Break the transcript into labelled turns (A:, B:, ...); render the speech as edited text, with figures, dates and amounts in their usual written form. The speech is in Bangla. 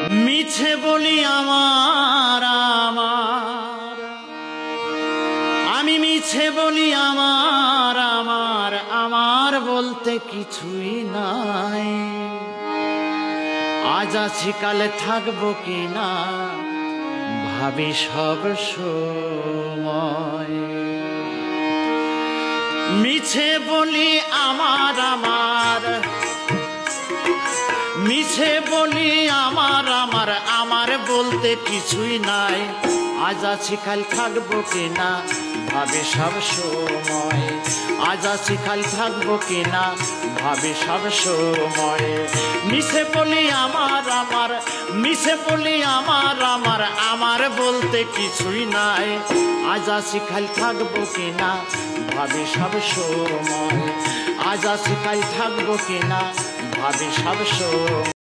A: মিছে বলি আমার আমার, আমি মিছে বলি আমার আমার, আমার বলতে কিছুই নাই। আজ আছি কালে থাকবো কিনা ভাবি সব সময়। মিছে বলি আমার আমার, মিছে বলি আমার আমার, আমার বলতে কিছুই নাই। আজ আছি কাল থাকবো কিনা ভাবে সব সময়। আজ আছি কাল থাকবো কিনা ভাবে সব সময়। মিছে বলি আমার আমার, মিছে বলি আমার আমার, আমার বলতে কিছুই নাই। আজ আছি কাল থাকবো কিনা ভাবে সব সময়। আজ আছি কাল থাকবো কিনা ভাবে সব সময়।